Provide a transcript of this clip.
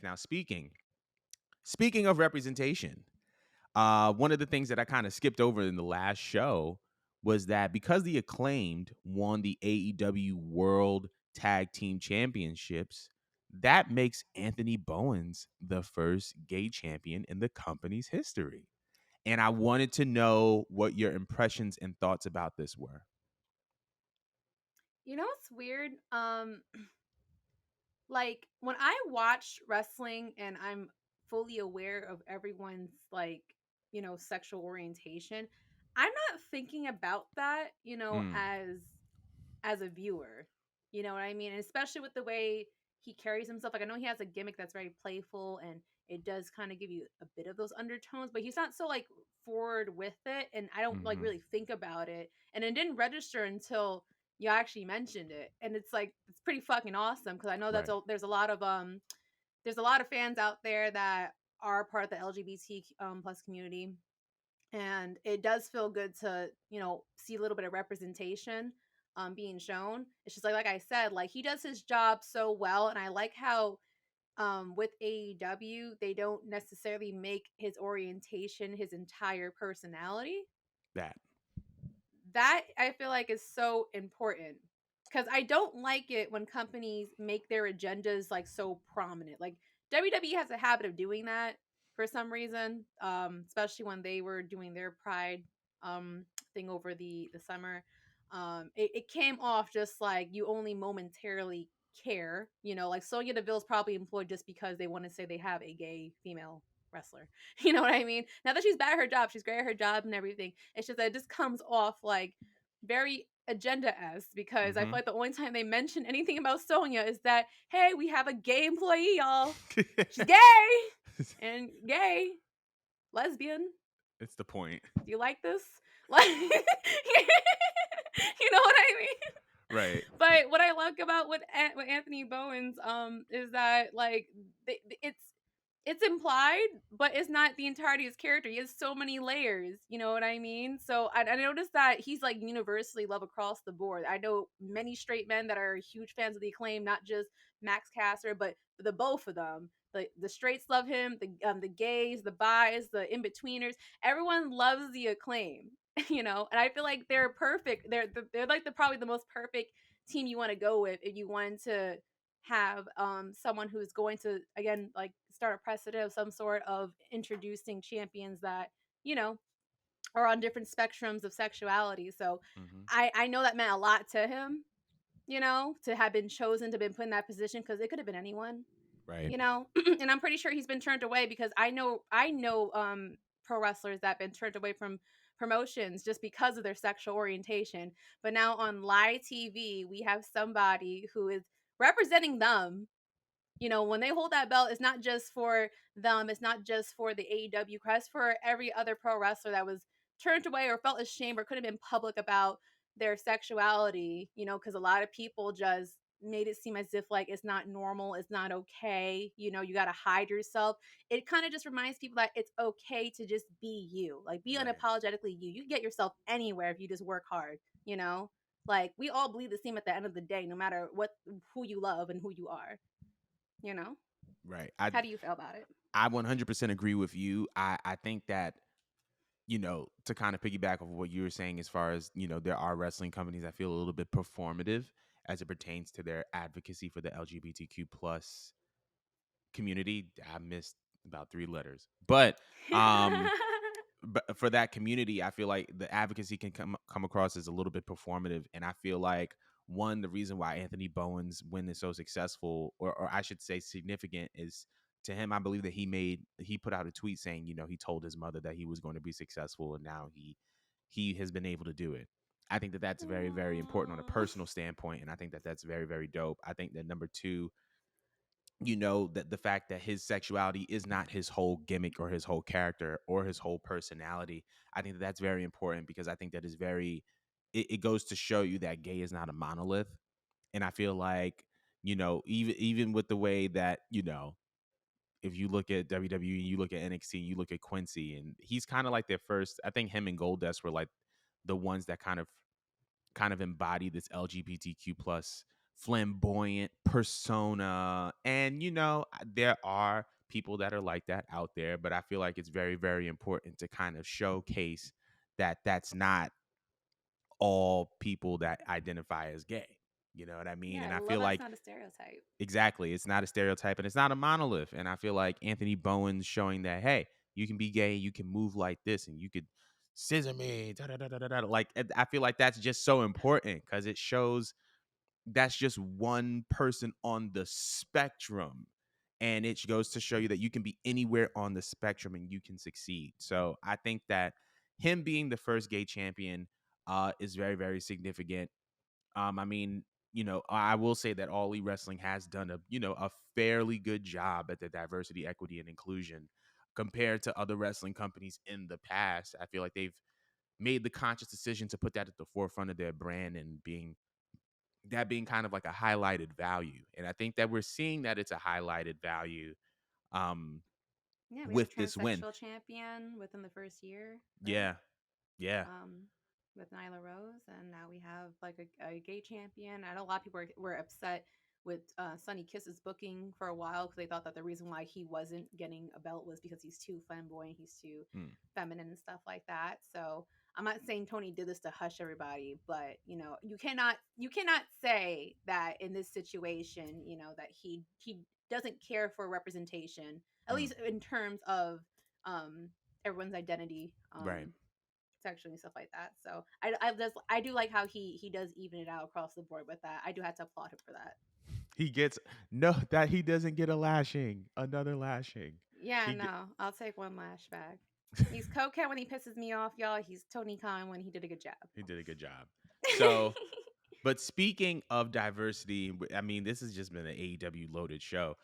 Now, speaking of representation, one of the things that I kind of skipped over in the last show was that because the Acclaimed won the AEW World Tag Team Championships, that makes Anthony Bowens the first gay champion in the company's history. And I wanted to know what your impressions and thoughts about this were. You know what's weird? Like when I watch wrestling and I'm fully aware of everyone's sexual orientation, I'm not thinking about that, Mm, as a viewer. You know what I mean? And especially with the way he carries himself. Like I know he has a gimmick that's very playful and it does kind of give you a bit of those undertones, but he's not so like forward with it and I don't like hmm really think about it. And it didn't register until you actually mentioned it. And it's like it's pretty fucking awesome because I know Right. there's a lot of fans out there that are part of the LGBT plus community, and it does feel good to see a little bit of representation being shown. It's just like I said, like he does his job so well, and I like how with AEW they don't necessarily make his orientation his entire personality. That. That I feel like is so important because I don't like it when companies make their agendas like so prominent. Like WWE has a habit of doing that for some reason, especially when they were doing their Pride thing over the summer. It came off just like you only momentarily care, like Sonya Deville's probably employed just because they want to say they have a gay female wrestler. You know what I mean? Not that she's bad at her job, she's great at her job and everything. It's just that it just comes off like very agenda-esque because I feel hmm like the only time they mention anything about Sonya is that, hey, we have a gay employee, y'all. She's gay and gay, lesbian. It's the point. Do you like this? Like, you know what I mean? Right. But what I like about with Anthony Bowens is that like it's implied, but it's not the entirety of his character. He has so many layers. You know what I mean? So I noticed that he's like universally loved across the board. I know many straight men that are huge fans of the Acclaim, not just Max Caster, but the both of them. The straights love him, the gays, the bis, the in betweeners. Everyone loves the Acclaim, and I feel like they're perfect. They're like probably the most perfect team you want to go with if you want to have someone who's going to again like start a precedent of some sort of introducing champions that you know are on different spectrums of sexuality. So hmm I know that meant a lot to him, to have been chosen to been put in that position because it could have been anyone, Right. and I'm pretty sure he's been turned away because I know pro wrestlers that have been turned away from promotions just because of their sexual orientation. But now on live TV, we have somebody who is representing them. When they hold that belt, it's not just for them, it's not just for the AEW crest, for every other pro wrestler that was turned away or felt ashamed or could have been public about their sexuality, because a lot of people just made it seem as if like it's not normal, it's not okay, you got to hide yourself. It kind of just reminds people that it's okay to just be you, like be Right. unapologetically you. You can get yourself anywhere if you just work hard, like we all bleed the same at the end of the day, no matter who you love and who you are, you know? Right. I How do you feel about it? I 100% agree with you. I think that, to kind of piggyback off what you were saying, as far as, there are wrestling companies that feel a little bit performative as it pertains to their advocacy for the LGBTQ plus community. I missed about three letters, um, but for that community, I feel like the advocacy can come across as a little bit performative, and I feel like the reason why Anthony Bowen's win is so successful, or I should say significant, is to him. I believe that he put out a tweet saying, he told his mother that he was going to be successful, and now he has been able to do it. I think that that's very, very important on a Aw. personal standpoint, and I think that that's very, very dope. I think that number two, that the fact that his sexuality is not his whole gimmick or his whole character or his whole personality. I think that that's very important because I think that is very, it goes to show you that gay is not a monolith. And I feel like, even with the way that, if you look at WWE, you look at NXT, you look at Quincy, and he's kind of like their first. I think him and Goldust were like the ones that kind of embody this LGBTQ plus flamboyant persona. And, there are people that are like that out there, but I feel like it's very, very important to kind of showcase that that's not all people that identify as gay. You know what I mean? And Yeah, I well, feel that's like not a stereotype. exactly, it's not a stereotype and it's not a monolith. And I feel like Anthony Bowen's showing that, hey, you can be gay, you can move like this, and you could scissor me. Da, da, da, da, da, da. Like, I feel like that's just so important because it shows that's just one person on the spectrum. And it goes to show you that you can be anywhere on the spectrum and you can succeed. So I think that him being the first gay champion is very, very significant. I mean, I will say that All Elite Wrestling has done a fairly good job at the diversity, equity, and inclusion compared to other wrestling companies in the past. I feel like they've made the conscious decision to put that at the forefront of their brand and being kind of like a highlighted value. And I think that we're seeing that it's a highlighted value um, Yeah, we have a with this win. transsexual champion within the first year, right? Yeah, yeah. um, with Nyla Rose, and now we have like a gay champion. I know a lot of people were upset with Sonny Kiss's booking for a while because they thought that the reason why he wasn't getting a belt was because he's too flamboyant, he's too Mm, feminine and stuff like that. So I'm not saying Tony did this to hush everybody, but you cannot say that in this situation, that he doesn't care for representation, at mm, least in terms of um everyone's identity, right. sexually and stuff like that. So I do like how he does even it out across the board with that. I do have to applaud him for that. He gets no that he doesn't get a lashing, another lashing. Yeah, He get, no, I'll take one lashback. He's coquette when he pisses me off, y'all. He's Tony Khan when he did a good job. he did a good job. So, but speaking of diversity, I mean, this has just been an AEW loaded show.